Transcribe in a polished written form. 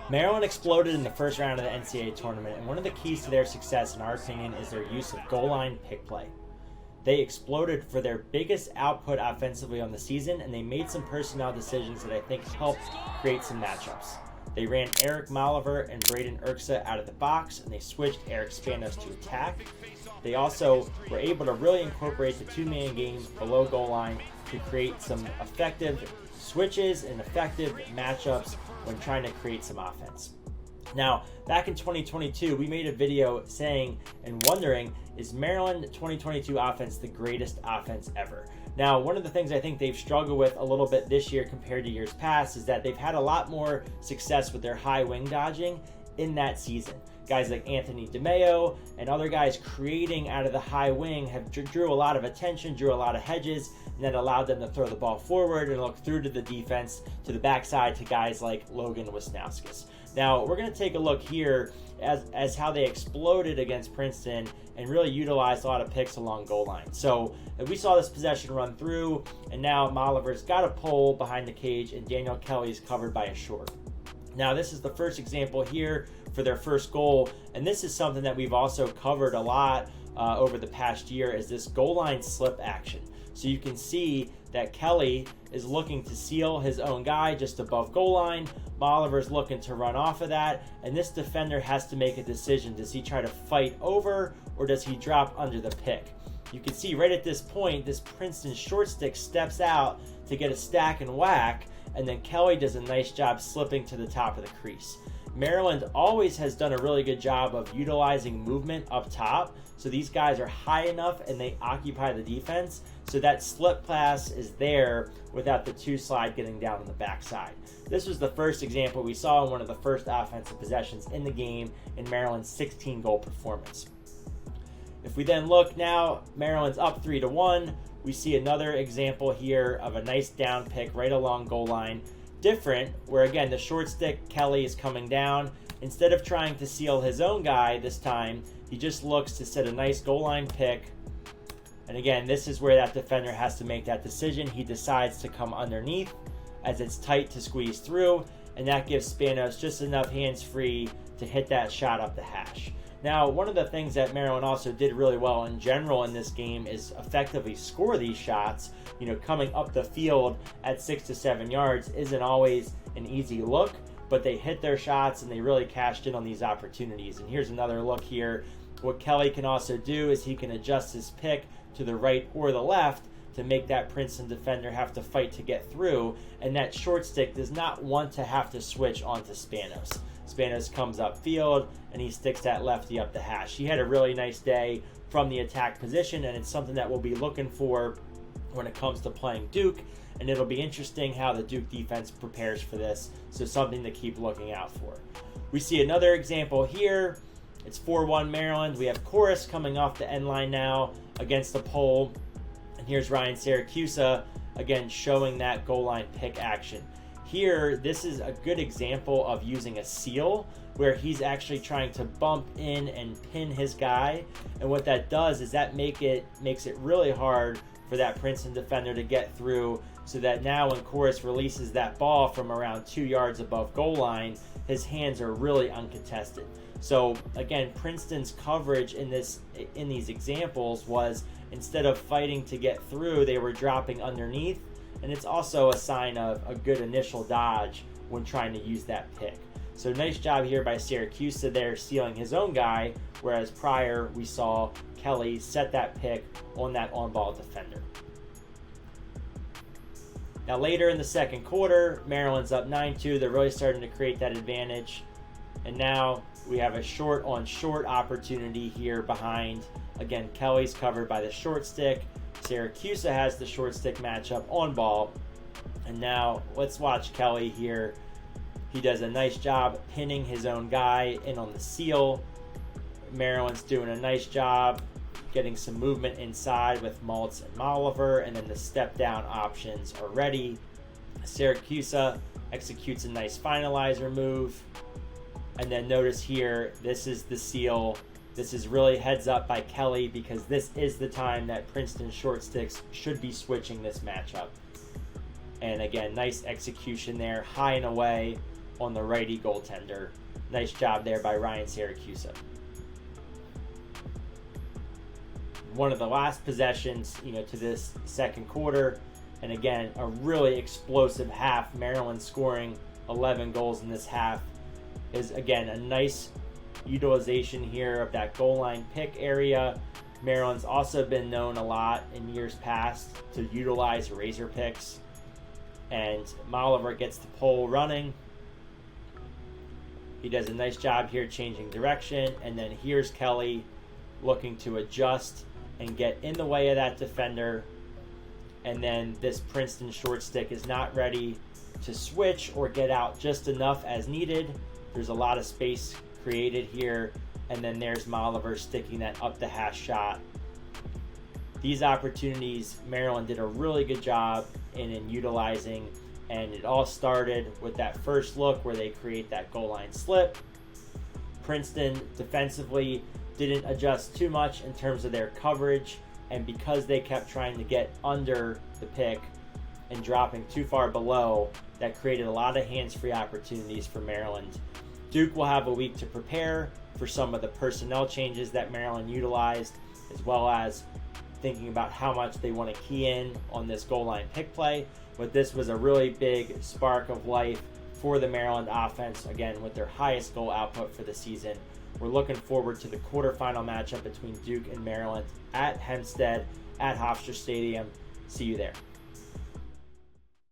Maryland exploded in the first round of the NCAA tournament, and one of the keys to their success, in our opinion, is their use of goal line pick play. They exploded for their biggest output offensively on the season, and they made some personnel decisions that I think helped create some matchups. They ran Eric Molliver and Braden Erksa out of the box, and they switched Eric Spanos to attack. They also were able to really incorporate the two-man game below goal line to create some effective switches and effective matchups when trying to create some offense. Now, back in 2022, we made a video saying and wondering, is Maryland 2022 offense the greatest offense ever? Now, one of the things I think they've struggled with a little bit this year compared to years past is that they've had a lot more success with their high wing dodging in that season. Guys like Anthony DeMeo and other guys creating out of the high wing have drew a lot of attention, drew a lot of hedges, and that allowed them to throw the ball forward and look through to the defense, to the backside, to guys like Logan Wisnauskas. Now, we're going to take a look here as how they exploded against Princeton and really utilized a lot of picks along goal line. So we saw this possession run through, and now Molliver's got a pole behind the cage, and Daniel Kelly's covered by a short. Now, this is the first example here for their first goal, and this is something that we've also covered a lot over the past year, is this goal line slip action. So you can see that Kelly is looking to seal his own guy just above goal line. Molliver's looking to run off of that, and this defender has to make a decision. Does he try to fight over, or does he drop under the pick? You can see right at this point, this Princeton short stick steps out to get a stack and whack, and then Kelly does a nice job slipping to the top of the crease. Maryland always has done a really good job of utilizing movement up top, so these guys are high enough and they occupy the defense, so that slip pass is there without the two slide getting down on the backside. This was the first example we saw in one of the first offensive possessions in the game in Maryland's 16-goal performance. If we then look now, Maryland's up 3-1. We see another example here of a nice down pick right along goal line. Different, where again, the short stick, Kelly is coming down. Instead of trying to seal his own guy this time, he just looks to set a nice goal line pick. And again, this is where that defender has to make that decision. He decides to come underneath as it's tight to squeeze through, and that gives Spanos just enough hands free to hit that shot up the hash. Now, one of the things that Maryland also did really well in general in this game is effectively score these shots. You know, coming up the field at 6 to 7 yards isn't always an easy look, but they hit their shots and they really cashed in on these opportunities. And here's another look here. What Kelly can also do is he can adjust his pick to the right or the left to make that Princeton defender have to fight to get through, and that short stick does not want to have to switch onto Spanos. Spanos comes upfield and he sticks that lefty up the hash. He had a really nice day from the attack position, and it's something that we'll be looking for when it comes to playing Duke, and it'll be interesting how the Duke defense prepares for this, so something to keep looking out for. We see another example here. It's 4-1 Maryland. We have Chorus coming off the end line now against the pole, and here's Ryan Siracusa again showing that goal line pick action. Here, this is a good example of using a seal where he's actually trying to bump in and pin his guy, and what that does is that makes it really hard for that Princeton defender to get through, so that now when Chorus releases that ball from around 2 yards above goal line, his hands are really uncontested. So again, Princeton's coverage in these examples was, instead of fighting to get through, they were dropping underneath, and it's also a sign of a good initial dodge when trying to use that pick. So nice job here by Siracusa there sealing his own guy, whereas prior we saw Kelly set that pick on that on-ball defender. Now later in the second quarter, Maryland's up 9-2. They're really starting to create that advantage. And now we have a short-on-short opportunity here behind. Again, Kelly's covered by the short stick. Siracusa has the short stick matchup on ball. And now let's watch Kelly here. He does a nice job pinning his own guy in on the seal. Maryland's doing a nice job getting some movement inside with Maltz and Molliver, and then the step down options are ready. Siracusa executes a nice finalizer move. And then notice here, this is the seal. This is really heads up by Kelly, because this is the time that Princeton short sticks should be switching this matchup. And again, nice execution there, high and away. on the righty goaltender. Nice job there by Ryan Syracuse. One of the last possessions, to this second quarter, and again, a really explosive half. Maryland scoring 11 goals in this half is, again, a nice utilization here of that goal line pick area. Maryland's also been known a lot in years past to utilize razor picks. And Moliver gets the pole running. He does a nice job here changing direction. And then here's Kelly looking to adjust and get in the way of that defender. And then this Princeton short stick is not ready to switch or get out just enough as needed. There's a lot of space created here. And then there's Moliver sticking that up the hash shot. These opportunities, Maryland did a really good job in utilizing, and it all started with that first look where they create that goal line slip. Princeton defensively didn't adjust too much in terms of their coverage, and because they kept trying to get under the pick and dropping too far below, that created a lot of hands-free opportunities for Maryland. Duke will have a week to prepare for some of the personnel changes that Maryland utilized, as well as thinking about how much they want to key in on this goal line pick play. But this was a really big spark of life for the Maryland offense, again, with their highest goal output for the season. We're looking forward to the quarterfinal matchup between Duke and Maryland at Hempstead at Hofstra Stadium. See you there.